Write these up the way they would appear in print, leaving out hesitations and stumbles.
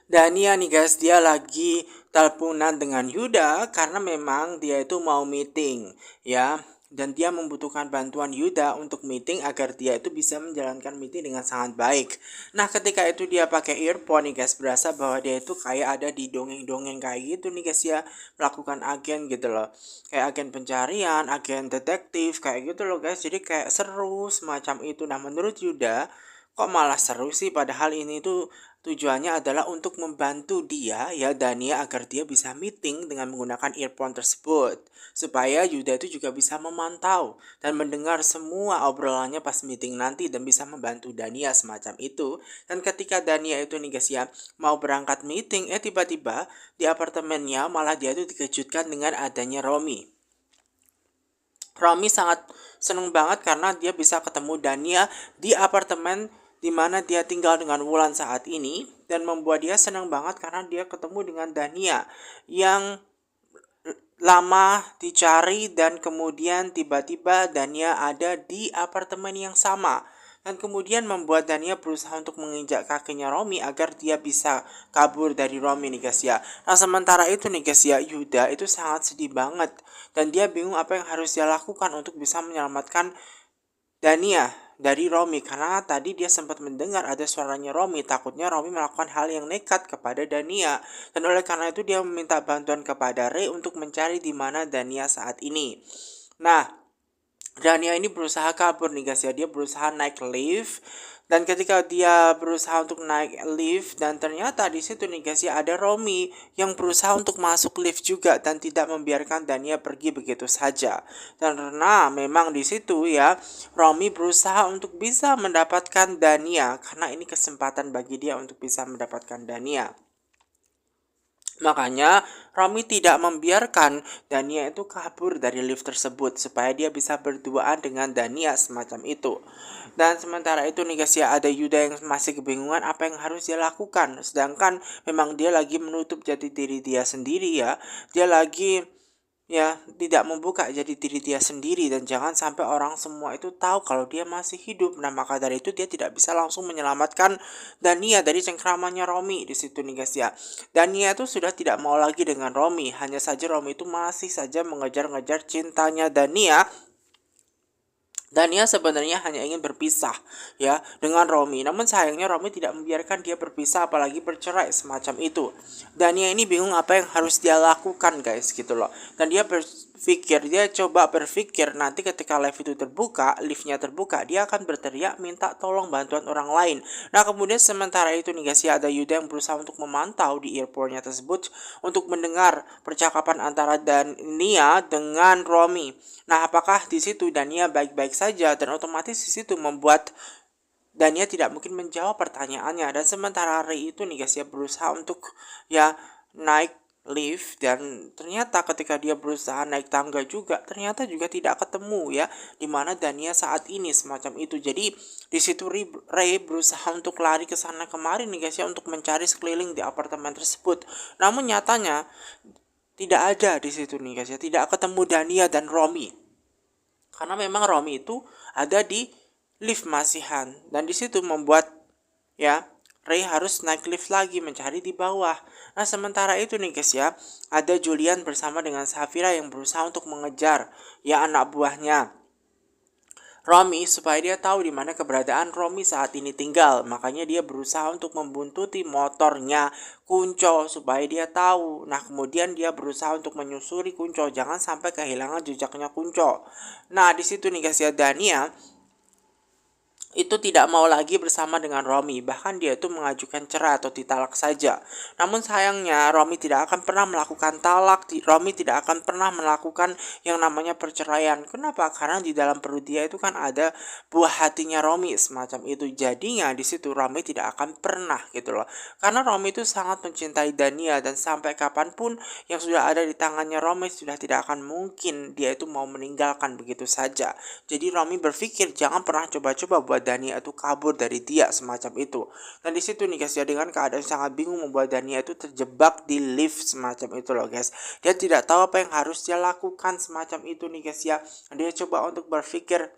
Dania nih guys, dia lagi teleponan dengan Yuda karena memang dia itu mau meeting ya. Dan dia membutuhkan bantuan Yuda untuk meeting agar dia itu bisa menjalankan meeting dengan sangat baik. Nah ketika itu dia pakai earphone nih guys, berasa bahwa dia itu kayak ada di dongeng-dongeng kayak gitu nih guys ya. Melakukan agen gitu loh. Kayak agen pencarian, agen detektif kayak gitu loh guys. Jadi kayak seru semacam itu. Nah menurut Yuda, kok malah seru sih, padahal ini tuh tujuannya adalah untuk membantu dia ya Dania agar dia bisa meeting dengan menggunakan earphone tersebut. Supaya Yuda itu juga bisa memantau dan mendengar semua obrolannya pas meeting nanti dan bisa membantu Dania semacam itu. Dan ketika Dania itu nih guys ya mau berangkat meeting, tiba-tiba di apartemennya malah dia tuh dikejutkan dengan adanya Romi. Romi sangat seneng banget karena dia bisa ketemu Dania di apartemen di mana dia tinggal dengan Wulan saat ini, dan membuat dia senang banget karena dia ketemu dengan Dania yang lama dicari, dan kemudian tiba-tiba Dania ada di apartemen yang sama, dan kemudian membuat Dania berusaha untuk menginjak kakinya Romi agar dia bisa kabur dari Romi nih guys ya. Nah sementara itu nih guys ya, Yuda itu sangat sedih banget dan dia bingung apa yang harus dia lakukan untuk bisa menyelamatkan Dania dari Romi, karena tadi dia sempat mendengar ada suaranya Romi. Takutnya Romi melakukan hal yang nekat kepada Dania. Dan oleh karena itu dia meminta bantuan kepada Ray untuk mencari di mana Dania saat ini. Nah, Dania ini berusaha kabur nih guys ya. Dia berusaha naik lift, dan ketika dia berusaha untuk naik lift, dan ternyata di situ nih guys ya ada Romi yang berusaha untuk masuk lift juga dan tidak membiarkan Dania pergi begitu saja. Dan karena memang di situ ya Romi berusaha untuk bisa mendapatkan Dania karena ini kesempatan bagi dia untuk bisa mendapatkan Dania. Makanya Romi tidak membiarkan Dania itu kabur dari lift tersebut supaya dia bisa berduaan dengan Dania semacam itu. Dan sementara itu nih guys ya, ada Yuda yang masih kebingungan apa yang harus dia lakukan. Sedangkan memang dia lagi menutup jati diri dia sendiri ya. Dia lagi ya tidak membuka jati diri dia sendiri, dan jangan sampai orang semua itu tahu kalau dia masih hidup. Nah maka dari itu dia tidak bisa langsung menyelamatkan Dania dari cengkramannya Romi di situ nih guys ya. Dania itu sudah tidak mau lagi dengan Romi, hanya saja Romi itu masih saja mengejar-ngejar cintanya Dania. Dania sebenarnya hanya ingin berpisah ya dengan Romi, namun sayangnya Romi tidak membiarkan dia berpisah apalagi bercerai semacam itu. Dania ini bingung apa yang harus dia lakukan guys gitu loh. Dan dia coba berpikir nanti ketika liftnya terbuka, dia akan berteriak minta tolong bantuan orang lain. Nah kemudian sementara itu nih guys ya, ada Yuda yang berusaha untuk memantau di earphone-nya tersebut untuk mendengar percakapan antara Dania dengan Romi. Nah, apakah di situ Dania baik-baik saja, dan otomatis di situ membuat Dania tidak mungkin menjawab pertanyaannya. Dan sementara Ray itu nih guys ya berusaha untuk ya naik lift, dan ternyata ketika dia berusaha naik tangga juga ternyata juga tidak ketemu ya di mana Dania saat ini semacam itu. Jadi di situ Ray berusaha untuk lari ke sana kemari nih guys ya untuk mencari sekeliling di apartemen tersebut. Namun nyatanya tidak ada di situ nih guys ya, tidak ketemu Dania dan Romi. Karena memang Romi itu ada di lift masihan, dan di situ membuat ya Ray harus naik lift lagi mencari di bawah. Nah sementara itu nih guys ya, ada Julian bersama dengan Safira yang berusaha untuk mengejar ya anak buahnya Romi supaya dia tahu di mana keberadaan Romi saat ini tinggal. Makanya dia berusaha untuk membuntuti motornya Kunco supaya dia tahu. Nah kemudian dia berusaha untuk menyusuri Kunco, jangan sampai kehilangan jejaknya Kunco. Nah di situ nih guys ya, Dania itu tidak mau lagi bersama dengan Romi, bahkan dia itu mengajukan cerai atau ditalak saja. Namun sayangnya Romi tidak akan pernah melakukan talak, Romi tidak akan pernah melakukan yang namanya perceraian. Kenapa? Karena di dalam perut dia itu kan ada buah hatinya Romi semacam itu. Jadinya di situ Romi tidak akan pernah gitu loh. Karena Romi itu sangat mencintai Dania, dan sampai kapanpun yang sudah ada di tangannya Romi sudah tidak akan mungkin dia itu mau meninggalkan begitu saja. Jadi Romi berpikir jangan pernah coba-coba buat Dania itu kabur dari dia semacam itu. Dan di situ nih guys ya, dengan keadaan sangat bingung membuat Dania itu terjebak di lift semacam itu loh guys. Dia tidak tahu apa yang harus dia lakukan semacam itu nih guys ya. Dia coba untuk berpikir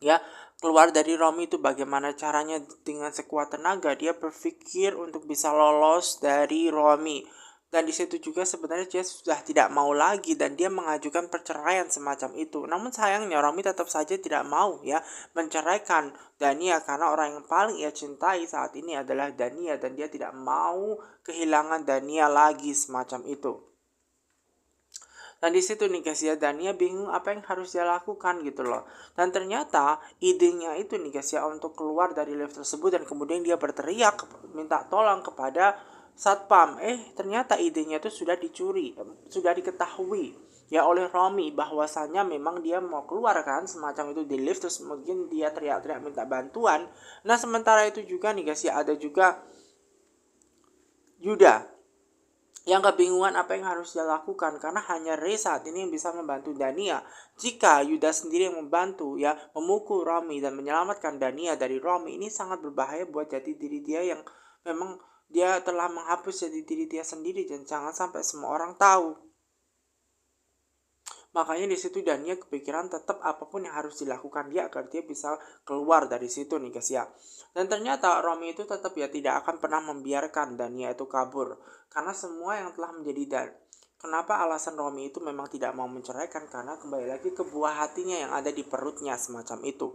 ya keluar dari Romi itu bagaimana caranya dengan sekuat tenaga dia berpikir untuk bisa lolos dari Romi. Dan di situ juga sebenarnya dia sudah tidak mau lagi dan dia mengajukan perceraian semacam itu. Namun sayangnya Romi tetap saja tidak mau ya menceraikan Dania karena orang yang paling ia cintai saat ini adalah Dania dan dia tidak mau kehilangan Dania lagi semacam itu. Dan di situ nih guys ya, Dania bingung apa yang harus dia lakukan gitu loh. Dan ternyata idenya itu nih guys ya untuk keluar dari lift tersebut dan kemudian dia berteriak minta tolong kepada satpam. Ternyata idenya itu sudah dicuri, sudah diketahui ya oleh Romi bahwasanya memang dia mau keluar kan semacam itu di lift, terus mungkin dia teriak-teriak minta bantuan. Nah sementara itu juga nih guys ya ada juga Yuda yang kebingungan apa yang harus dia lakukan karena hanya Rey saat ini yang bisa membantu Dania. Jika Yuda sendiri yang membantu ya memukul Romi dan menyelamatkan Dania dari Romi, ini sangat berbahaya buat jati diri dia yang memang dia telah menghapus jati diri dia sendiri dan jangan sampai semua orang tahu. Makanya di situ Dania kepikiran tetap apapun yang harus dilakukan dia agar dia bisa keluar dari situ nih guys ya. Dan ternyata Romi itu tetap ya tidak akan pernah membiarkan Dania itu kabur. Karena semua yang telah menjadi kenapa alasan Romi itu memang tidak mau menceraikan karena kembali lagi ke buah hatinya yang ada di perutnya semacam itu.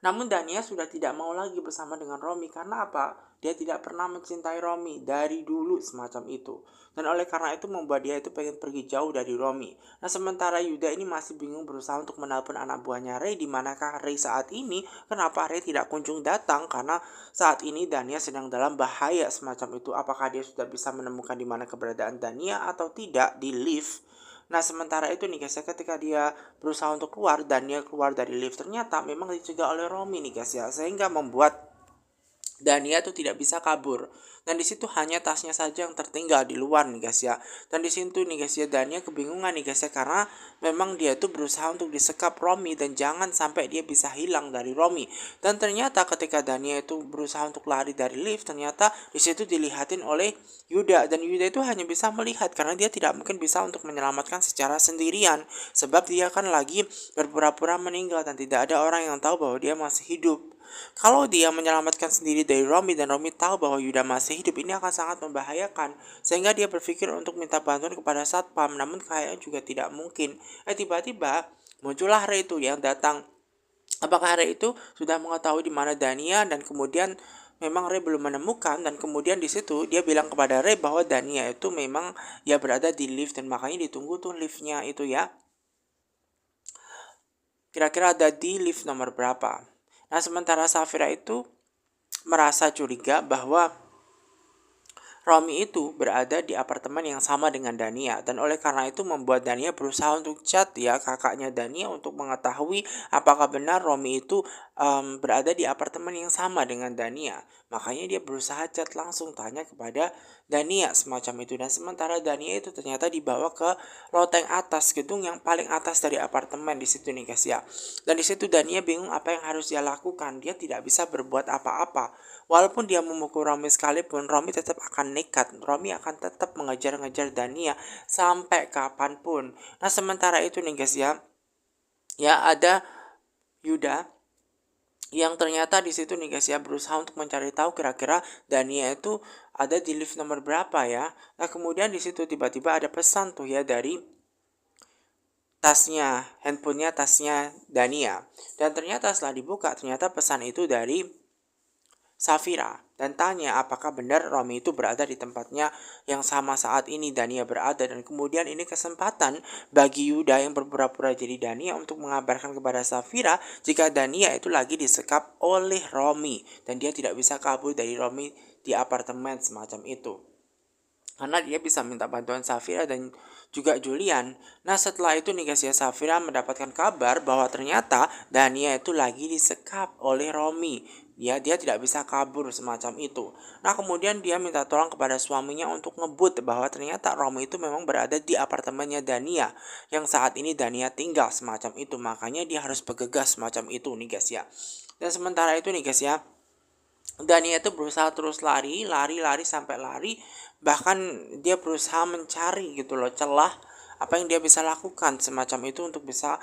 Namun Dania sudah tidak mau lagi bersama dengan Romi karena apa? Dia tidak pernah mencintai Romi dari dulu semacam itu. Dan oleh karena itu membuat dia itu pengen pergi jauh dari Romi. Nah sementara Yuda ini masih bingung berusaha untuk menelpon anak buahnya Rey. Di manakah Rey saat ini? Kenapa Rey tidak kunjung datang? Karena saat ini Dania sedang dalam bahaya semacam itu. Apakah dia sudah bisa menemukan di mana keberadaan Dania atau tidak di lift? Nah sementara itu nih guys ya ketika dia berusaha untuk keluar dan dia keluar dari lift ternyata memang dicegah oleh Romi nih guys ya sehingga membuat Dania tuh tidak bisa kabur. Dan di situ hanya tasnya saja yang tertinggal di luar nih guys ya. Dan di situ nih guys ya Dania kebingungan nih guys ya karena memang dia tuh berusaha untuk disekap Romi dan jangan sampai dia bisa hilang dari Romi. Dan ternyata ketika Dania itu berusaha untuk lari dari lift ternyata di situ dilihatin oleh Yuda dan Yuda itu hanya bisa melihat karena dia tidak mungkin bisa untuk menyelamatkan secara sendirian sebab dia kan lagi berpura-pura meninggal dan tidak ada orang yang tahu bahwa dia masih hidup. Kalau dia menyelamatkan sendiri dari Romi dan Romi tahu bahwa Yuda masih hidup, ini akan sangat membahayakan. Sehingga dia berpikir untuk minta bantuan kepada satpam, namun kayaknya juga tidak mungkin. Tiba-tiba muncullah Rey itu yang datang. Apakah Rey itu sudah mengetahui di mana Dania dan kemudian memang Rey belum menemukan dan kemudian di situ dia bilang kepada Rey bahwa Dania itu memang ya berada di lift dan makanya ditunggu tuh liftnya itu ya. Kira-kira ada di lift nomor berapa? Nah sementara Safira itu merasa curiga bahwa Romi itu berada di apartemen yang sama dengan Dania dan oleh karena itu membuat Dania berusaha untuk chat ya kakaknya Dania untuk mengetahui apakah benar Romi itu berada di apartemen yang sama dengan Dania. Makanya dia berusaha chat langsung tanya kepada Dania semacam itu dan sementara Dania itu ternyata dibawa ke loteng atas gedung yang paling atas dari apartemen di situ nih guys ya. Dan di situ Dania bingung apa yang harus dia lakukan. Dia tidak bisa berbuat apa-apa. Walaupun dia memukul Romi sekalipun, Romi tetap akan nekat. Romi akan tetap mengejar-ngejar Dania sampai kapanpun. Nah sementara itu nih guys ya ada Yuda yang ternyata di situ nih guys ya berusaha untuk mencari tahu kira-kira Dania itu ada di lift nomor berapa ya. Nah kemudian di situ tiba-tiba ada pesan tuh ya dari handphonenya tasnya Dania. Dan ternyata setelah dibuka ternyata pesan itu dari Safira dan tanya apakah benar Romi itu berada di tempatnya yang sama saat ini Dania berada dan kemudian ini kesempatan bagi Yuda yang berpura-pura jadi Dania untuk mengabarkan kepada Safira jika Dania itu lagi disekap oleh Romi dan dia tidak bisa kabur dari Romi di apartemen semacam itu. Karena dia bisa minta bantuan Safira dan juga Julian. Nah setelah itu nih guys ya Safira mendapatkan kabar bahwa ternyata Dania itu lagi disekap oleh Romi. Dia tidak bisa kabur semacam itu. Nah kemudian dia minta tolong kepada suaminya untuk ngebut bahwa ternyata Romi itu memang berada di apartemennya Dania. Yang saat ini Dania tinggal semacam itu. Makanya dia harus bergegas semacam itu nih guys ya. Dan sementara itu nih guys ya. Dania itu berusaha terus lari sampai lari. Bahkan dia berusaha mencari gitu loh celah apa yang dia bisa lakukan semacam itu untuk bisa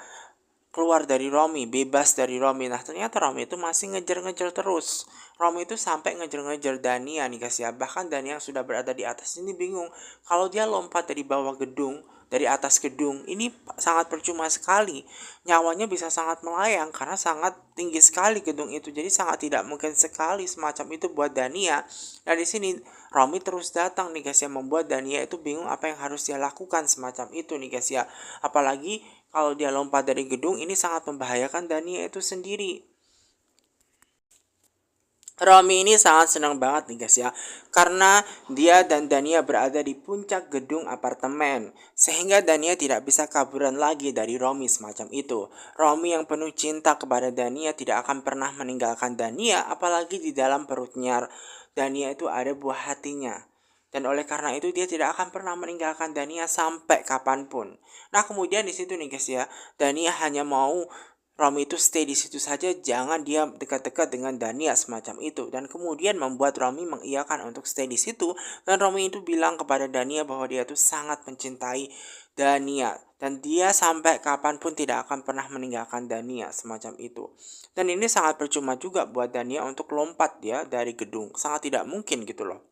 keluar dari Romi, bebas dari Romi. Nah ternyata Romi itu masih ngejar-ngejar terus. Romi itu sampai ngejar-ngejar Dania nih guys ya. Bahkan Dania yang sudah berada di atas ini bingung. Kalau dia lompat dari bawah gedung, dari atas gedung, ini sangat percuma sekali. Nyawanya bisa sangat melayang karena sangat tinggi sekali gedung itu. Jadi sangat tidak mungkin sekali semacam itu buat Dania. Nah di sini Romi terus datang nih guys ya, membuat Dania itu bingung apa yang harus dia lakukan semacam itu nih guys ya. Apalagi kalau dia lompat dari gedung ini sangat membahayakan Dania itu sendiri. Romi ini sangat senang banget nih guys ya, karena dia dan Dania berada di puncak gedung apartemen, sehingga Dania tidak bisa kaburan lagi dari Romi semacam itu. Romi yang penuh cinta kepada Dania tidak akan pernah meninggalkan Dania, apalagi di dalam perutnya Dania itu ada buah hatinya. Dan oleh karena itu dia tidak akan pernah meninggalkan Dania sampai kapanpun. Nah kemudian di situ nih guys ya, Dania hanya mau Romi itu stay di situ saja, jangan dia dekat-dekat dengan Dania semacam itu. Dan kemudian membuat Romi mengiyakan untuk stay di situ. Dan Romi itu bilang kepada Dania bahwa dia itu sangat mencintai Dania. Dan dia sampai kapanpun tidak akan pernah meninggalkan Dania semacam itu. Dan ini sangat percuma juga buat Dania untuk lompat ya dari gedung. Sangat tidak mungkin gitu loh.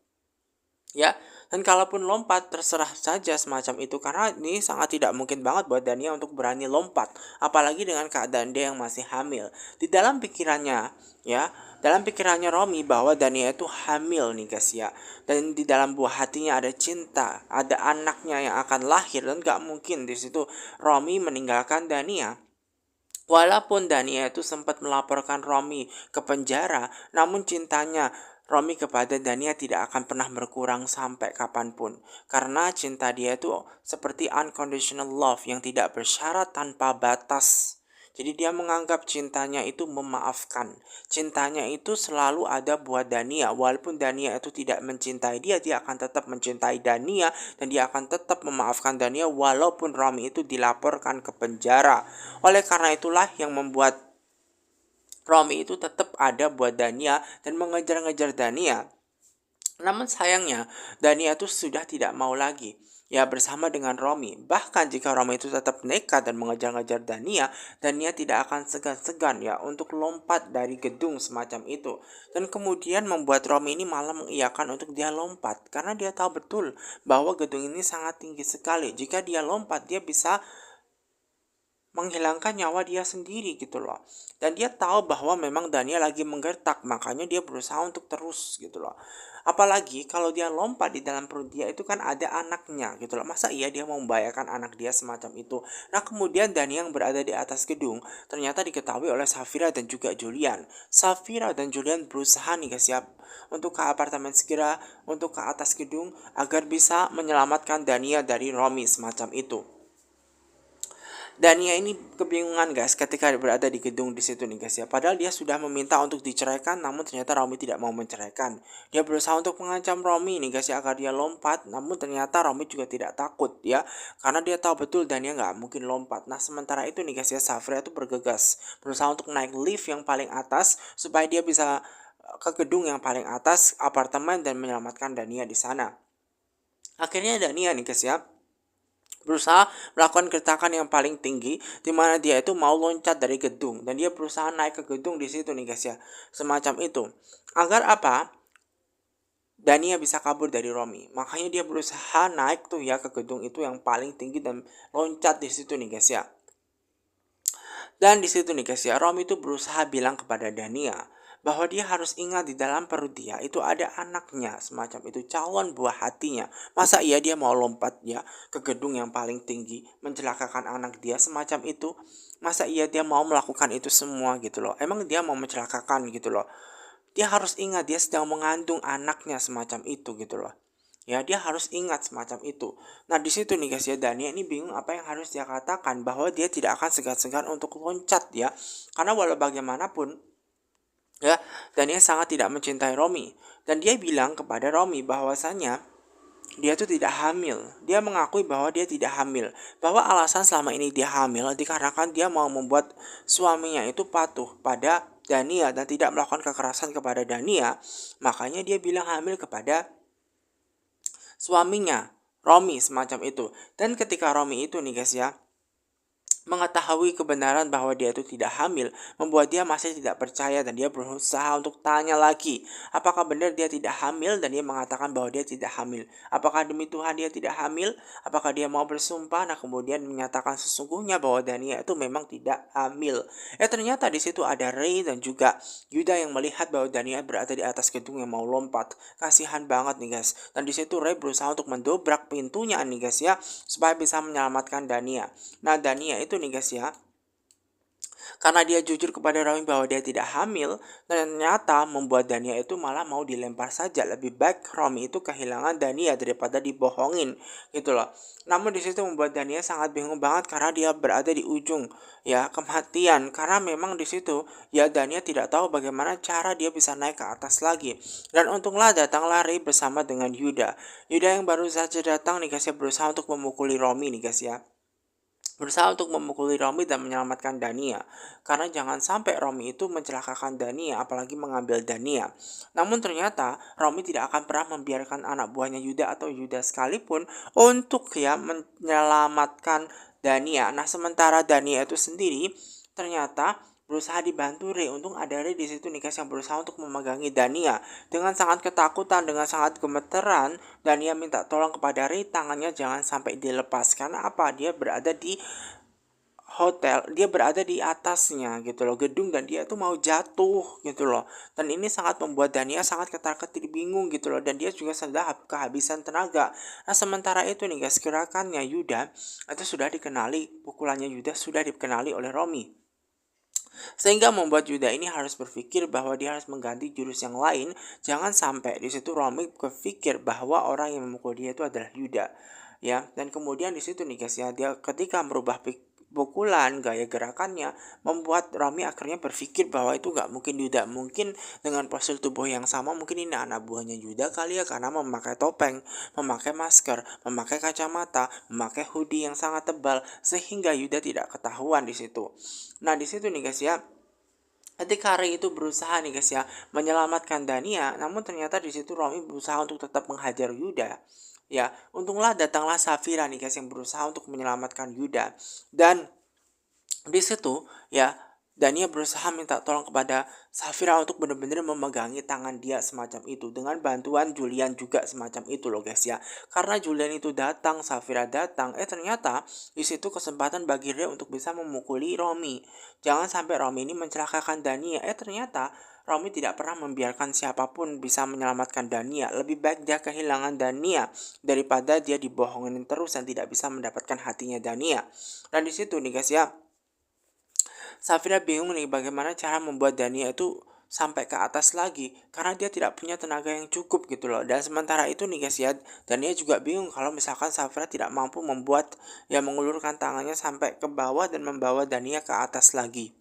Ya, dan kalaupun lompat terserah saja semacam itu karena ini sangat tidak mungkin banget buat Dania untuk berani lompat, apalagi dengan keadaan dia yang masih hamil. Di dalam pikirannya, ya, dalam pikirannya Romi bahwa Dania itu hamil nih guys ya, dan di dalam buah hatinya ada cinta, ada anaknya yang akan lahir dan gak mungkin di situ Romi meninggalkan Dania. Walaupun Dania itu sempat melaporkan Romi ke penjara, namun cintanya Romi kepada Dania tidak akan pernah berkurang sampai kapanpun. Karena cinta dia itu seperti unconditional love yang tidak bersyarat tanpa batas. Jadi dia menganggap cintanya itu memaafkan. Cintanya itu selalu ada buat Dania. Walaupun Dania itu tidak mencintai dia, dia akan tetap mencintai Dania. Dan dia akan tetap memaafkan Dania walaupun Romi itu dilaporkan ke penjara. Oleh karena itulah yang membuat Romi itu tetap ada buat Dania dan mengejar-ngejar Dania. Namun sayangnya, Dania itu sudah tidak mau lagi ya bersama dengan Romi. Bahkan jika Romi itu tetap nekat dan mengejar-ngejar Dania tidak akan segan-segan ya untuk lompat dari gedung semacam itu. Dan kemudian membuat Romi ini malah mengiyakan untuk dia lompat. Karena dia tahu betul bahwa gedung ini sangat tinggi sekali. Jika dia lompat, dia bisa menghilangkan nyawa dia sendiri gitu loh. Dan dia tahu bahwa memang Dania lagi menggertak, makanya dia berusaha untuk terus gitu loh. Apalagi kalau dia lompat di dalam perut dia itu kan ada anaknya gitu loh. Masa iya dia mau membahayakan anak dia semacam itu. Nah kemudian Dania yang berada di atas gedung ternyata diketahui oleh Safira dan juga Julian. Safira dan Julian berusaha nih guys ya untuk ke apartemen segera, untuk ke atas gedung agar bisa menyelamatkan Dania dari Romi semacam itu. Dania ini kebingungan guys ketika berada di gedung di situ nih guys ya. Padahal dia sudah meminta untuk diceraikan, namun ternyata Romi tidak mau menceraikan. Dia berusaha untuk mengancam Romi nih guys ya agar dia lompat, namun ternyata Romi juga tidak takut ya, karena dia tahu betul Dania nggak mungkin lompat. Nah sementara itu nih guys ya, Safira itu bergegas berusaha untuk naik lift yang paling atas supaya dia bisa ke gedung yang paling atas apartemen dan menyelamatkan Dania di sana. Akhirnya Dania nih guys ya berusaha melakukan gertakan yang paling tinggi di mana dia itu mau loncat dari gedung dan dia berusaha naik ke gedung di situ nih guys ya. Semacam itu. Agar apa? Dania bisa kabur dari Romi. Makanya dia berusaha naik tuh ya ke gedung itu yang paling tinggi dan loncat di situ nih guys ya. Dan di situ nih guys ya, Romi itu berusaha bilang kepada Dania bahwa dia harus ingat di dalam perut dia itu ada anaknya semacam itu, calon buah hatinya. Masa iya dia mau lompat ya ke gedung yang paling tinggi mencelakakan anak dia semacam itu? Masa iya dia mau melakukan itu semua gitu loh? Emang dia mau mencelakakan gitu loh? Dia harus ingat dia sedang mengandung anaknya semacam itu gitu loh. Ya dia harus ingat semacam itu. Nah di situ nih guys ya, Dania ini bingung apa yang harus dia katakan, bahwa dia tidak akan segan-segan untuk loncat ya. Karena walau bagaimanapun ya, Dania sangat tidak mencintai Romi. Dan dia bilang kepada Romi bahwasanya dia itu tidak hamil. Dia mengakui bahwa dia tidak hamil. Bahwa alasan selama ini dia hamil dikarenakan dia mau membuat suaminya itu patuh pada Dania dan tidak melakukan kekerasan kepada Dania. Makanya dia bilang hamil kepada suaminya, Romi semacam itu. Dan ketika Romi itu nih guys ya Mengetahui kebenaran bahwa dia itu tidak hamil membuat dia masih tidak percaya dan dia berusaha untuk tanya lagi apakah benar dia tidak hamil, dan dia mengatakan bahwa dia tidak hamil. Apakah demi Tuhan dia tidak hamil? Apakah dia mau bersumpah? Nah, kemudian menyatakan sesungguhnya bahwa Dania itu memang tidak hamil. Ternyata di situ ada Ray dan juga Yuda yang melihat bahwa Dania berada di atas gedung yang mau lompat. Kasihan banget nih guys. Dan di situ Ray berusaha untuk mendobrak pintunya nih guys ya, supaya bisa menyelamatkan Dania. Nah, Dania itu nih guys ya, karena dia jujur kepada Romi bahwa dia tidak hamil, ternyata membuat Dania itu malah mau dilempar saja. Lebih baik Romi itu kehilangan Dania daripada dibohongin gitu loh. Namun di situ membuat Dania sangat bingung banget karena dia berada di ujung ya kematian, karena memang di situ ya Dania tidak tahu bagaimana cara dia bisa naik ke atas lagi. Dan untunglah datanglah Ray bersama dengan Yuda. Yuda yang baru saja datang nih guys ya, berusaha untuk memukuli Romi nih guys ya, berusaha untuk memukuli Romi dan menyelamatkan Dania. Karena jangan sampai Romi itu mencelakakan Dania, apalagi mengambil Dania. Namun ternyata Romi tidak akan pernah membiarkan anak buahnya Yuda atau Yuda sekalipun untuk ya menyelamatkan Dania. Nah, sementara Dania itu sendiri ternyata berusaha dibantu Ray. Untung ada Ray di situ nih guys yang berusaha untuk memegangi Dania. Dengan sangat ketakutan, dengan sangat gemeteran, Dania minta tolong kepada Ray tangannya jangan sampai dilepas. Karena apa? Dia berada di hotel, dia berada di atasnya gitu loh gedung, dan dia tuh mau jatuh gitu loh. Dan ini sangat membuat Dania sangat ketar-ketir bingung gitu loh, dan dia juga sudah kehabisan tenaga. Nah, sementara itu nih guys, gerakannya Yuda itu sudah dikenali, pukulannya Yuda sudah dikenali oleh Romi, sehingga membuat Yuda ini harus berpikir bahwa dia harus mengganti jurus yang lain. Jangan sampai di situ Romi berpikir bahwa orang yang memukul dia itu adalah Yuda ya. Dan kemudian di situ nih guys ya, dia ketika merubah pukulan, gaya gerakannya membuat Romi akhirnya berpikir bahwa itu nggak mungkin Yuda. Mungkin dengan postur tubuh yang sama, mungkin ini anak buahnya Yuda kali ya, karena memakai topeng, memakai masker, memakai kacamata, memakai hoodie yang sangat tebal, sehingga Yuda tidak ketahuan di situ. Nah, di situ nih guys ya, ketika Ray itu berusaha nih guys ya menyelamatkan Dania, namun ternyata di situ Romi berusaha untuk tetap menghajar Yuda. Ya, untunglah datanglah Safira nih guys yang berusaha untuk menyelamatkan Yuda. Dan di situ ya Dania berusaha minta tolong kepada Safira untuk benar-benar memegangi tangan dia semacam itu, dengan bantuan Julian juga semacam itu loh guys ya. Karena Julian itu datang, Safira datang, ternyata di situ kesempatan bagi Ray untuk bisa memukuli Romi. Jangan sampai Romi ini mencelakakan Dania. Ternyata Romi tidak pernah membiarkan siapapun bisa menyelamatkan Dania. Lebih baik dia kehilangan Dania daripada dia dibohongin terus dan tidak bisa mendapatkan hatinya Dania. Dan di situ nih guys ya, Safira bingung nih bagaimana cara membuat Dania itu sampai ke atas lagi, karena dia tidak punya tenaga yang cukup gitu loh. Dan sementara itu nih guys ya, Dania juga bingung kalau misalkan Safira tidak mampu membuat ya mengulurkan tangannya sampai ke bawah dan membawa Dania ke atas lagi.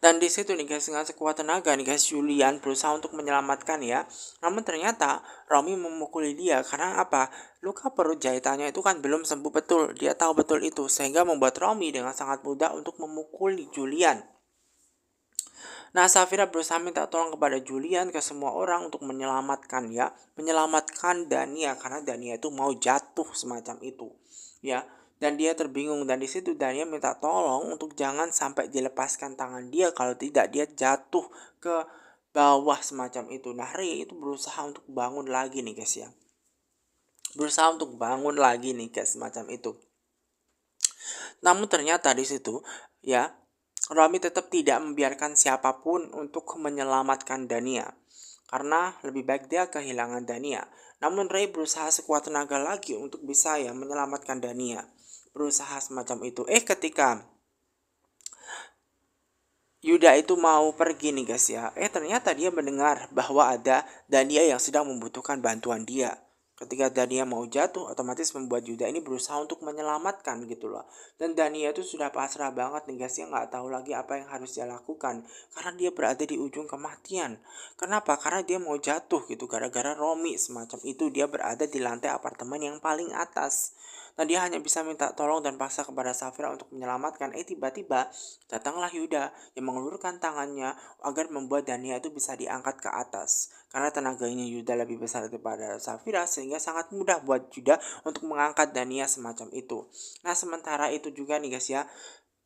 Dan di situ nih guys, dengan sekuat tenaga nih guys, Julian berusaha untuk menyelamatkan ya. Namun ternyata Romi memukuli dia karena apa? Luka perut jahitannya itu kan belum sembuh betul. Dia tahu betul itu, sehingga membuat Romi dengan sangat mudah untuk memukuli Julian. Nah, Safira berusaha minta tolong kepada Julian, ke semua orang untuk menyelamatkan ya, menyelamatkan Dania, karena Dania itu mau jatuh semacam itu ya. Dan dia terbingung, dan di situ Dania minta tolong untuk jangan sampai dilepaskan tangan dia, kalau tidak dia jatuh ke bawah semacam itu. Nah, Ray itu berusaha untuk bangun lagi nih guys ya, berusaha untuk bangun lagi nih guys semacam itu. Namun ternyata di situ ya Romi tetap tidak membiarkan siapapun untuk menyelamatkan Dania, karena lebih baik dia kehilangan Dania. Namun Ray berusaha sekuat tenaga lagi untuk bisa ya menyelamatkan Dania, berusaha semacam itu. Ketika Yuda itu mau pergi nih guys ya, ternyata dia mendengar bahwa ada Dania yang sedang membutuhkan bantuan dia. Ketika Dania mau jatuh, otomatis membuat Yuda ini berusaha untuk menyelamatkan gitu loh. Dan Dania itu sudah pasrah banget nih guys ya, nggak tahu lagi apa yang harus dia lakukan, karena dia berada di ujung kematian. Kenapa? Karena dia mau jatuh gitu gara-gara Romi semacam itu. Dia berada di lantai apartemen yang paling atas. Nah, dia hanya bisa minta tolong dan paksa kepada Safira untuk menyelamatkan. Tiba-tiba datanglah Yuda yang mengulurkan tangannya agar membuat Dania itu bisa diangkat ke atas. Karena tenaganya Yuda lebih besar daripada Safira, sehingga sangat mudah buat Yuda untuk mengangkat Dania semacam itu. Nah, sementara itu juga nih guys ya,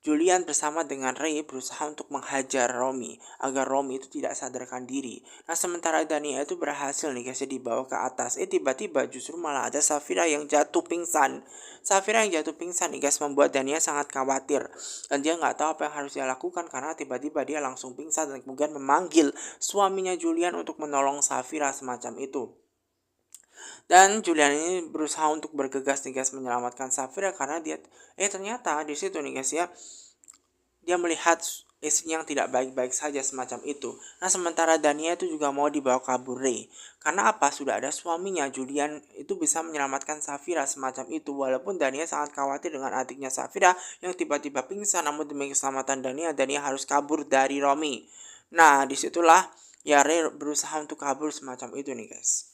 Julian bersama dengan Ray berusaha untuk menghajar Romy agar Romy itu tidak sadarkan diri. Nah, sementara Dania itu berhasil nih guys ya dibawa ke atas. Tiba-tiba justru malah ada Safira yang jatuh pingsan. Safira yang jatuh pingsan nih guys membuat Dania sangat khawatir. Dan dia nggak tahu apa yang harus dia lakukan karena tiba-tiba dia langsung pingsan dan kemudian memanggil suaminya Julian untuk menolong Safira semacam itu. Dan Julian ini berusaha untuk bergegas nih guys menyelamatkan Safira karena dia ternyata di situ nih guys ya, dia melihat istrinya yang tidak baik-baik saja semacam itu. Nah, sementara Dania itu juga mau dibawa kabur Ray. Karena apa? Sudah ada suaminya, Julian itu bisa menyelamatkan Safira semacam itu. Walaupun Dania sangat khawatir dengan adiknya Safira yang tiba-tiba pingsan, namun demi keselamatan Dania, Dania harus kabur dari Romy. Nah, disitulah ya Ray berusaha untuk kabur semacam itu nih guys.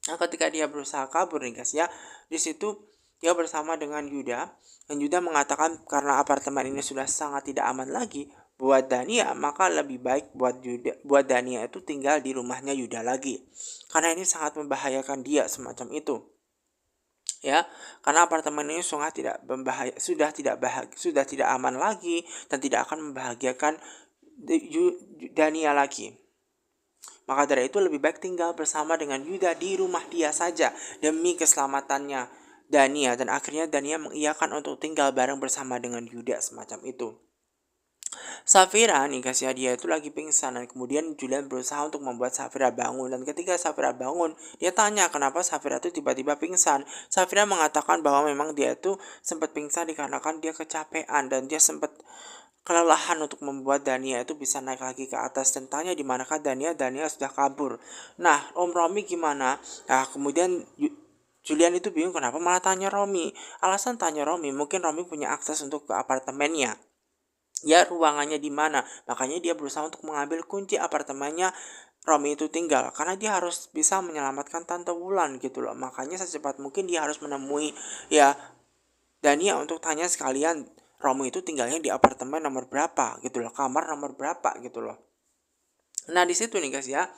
Nah, ketika dia berusaha kabur nih guys ya, di situ dia bersama dengan Yuda, dan Yuda mengatakan karena apartemen ini sudah sangat tidak aman lagi buat Dania, maka lebih baik buat Dania itu tinggal di rumahnya Yuda lagi. Karena ini sangat membahayakan dia semacam itu. Ya, karena apartemen ini sudah tidak aman lagi dan tidak akan membahagiakan Dania lagi. Maka dari itu lebih baik tinggal bersama dengan Yuda di rumah dia saja demi keselamatannya Dania, dan akhirnya Dania mengiyakan untuk tinggal bareng bersama dengan Yuda semacam itu. Safira nih guys ya, dia itu lagi pingsan dan kemudian Julian berusaha untuk membuat Safira bangun, dan ketika Safira bangun dia tanya kenapa Safira itu tiba-tiba pingsan. Safira mengatakan bahwa memang dia itu sempat pingsan dikarenakan dia kecapean dan dia sempat kelelahan untuk membuat Dania itu bisa naik lagi ke atas, dan tanya di manakah Dania sudah kabur. Nah, Om Romi gimana? Nah, kemudian Julian itu bingung kenapa malah tanya Romi. Alasan tanya Romi, mungkin Romi punya akses untuk ke apartemennya. Ya, ruangannya di mana? Makanya dia berusaha untuk mengambil kunci apartemennya Romi itu tinggal, karena dia harus bisa menyelamatkan Tante Wulan gitu loh. Makanya secepat mungkin dia harus menemui ya Dania untuk tanya sekalian Romi itu tinggalnya di apartemen nomor berapa gitu loh, kamar nomor berapa gitu loh. Nah, di situ nih guys ya,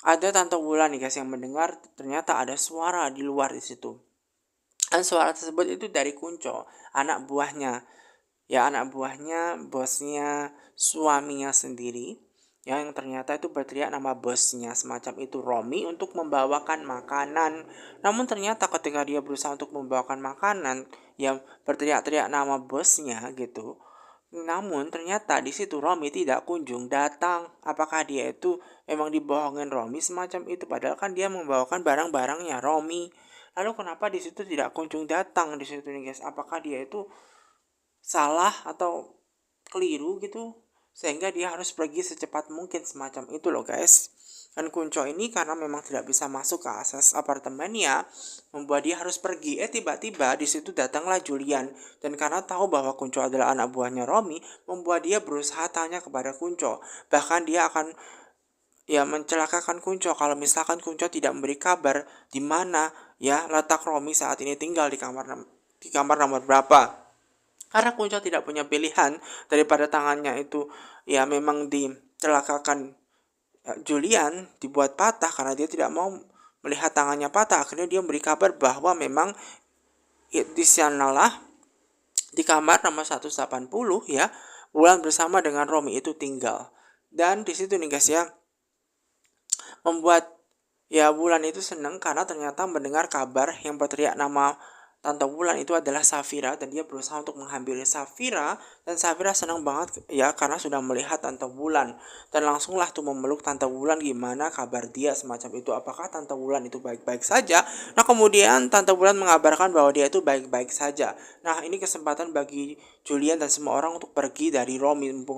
ada Tante Wulan nih guys yang mendengar ternyata ada suara di luar di situ. Dan suara tersebut itu dari Kunco, anak buahnya. Ya, anak buahnya, bosnya, suaminya sendiri, yang ternyata itu berteriak nama bosnya semacam itu Romi untuk membawakan makanan. Namun ternyata ketika dia berusaha untuk membawakan makanan yang berteriak-teriak nama bosnya gitu, namun ternyata di situ Romi tidak kunjung datang. Apakah dia itu memang dibohongin Romi semacam itu, padahal kan dia membawakan barang-barangnya Romi. Lalu kenapa di situ tidak kunjung datang di situ nih guys? Apakah dia itu salah atau keliru gitu sehingga dia harus pergi secepat mungkin semacam itu loh guys. Dan Kunco ini karena memang tidak bisa masuk ke akses apartemennya, membuat dia harus pergi. Tiba-tiba di situ datanglah Julian, dan karena tahu bahwa Kunco adalah anak buahnya Romi, membuat dia berusaha tanya kepada Kunco. Bahkan dia akan ya mencelakakan Kunco kalau misalkan Kunco tidak memberi kabar di mana ya letak Romi saat ini tinggal di kamar nomor berapa. Karena Kunco tidak punya pilihan daripada tangannya itu ya memang dicelakakan Julian, dibuat patah karena dia tidak mau melihat tangannya patah. Akhirnya dia memberi kabar bahwa memang di sanalah di kamar nomor 180 ya, Wulan bersama dengan Romi itu tinggal. Dan di situ nih guys ya, membuat ya Wulan itu senang karena ternyata mendengar kabar yang berteriak nama Tante Wulan itu adalah Safira, dan dia berusaha untuk menghampiri Safira, dan Safira senang banget ya karena sudah melihat Tante Wulan, dan langsunglah tuh memeluk Tante Wulan gimana kabar dia semacam itu, apakah Tante Wulan itu baik-baik saja. Nah, kemudian Tante Wulan mengabarkan bahwa dia itu baik-baik saja. Nah, ini kesempatan bagi Julian dan semua orang untuk pergi dari Romi.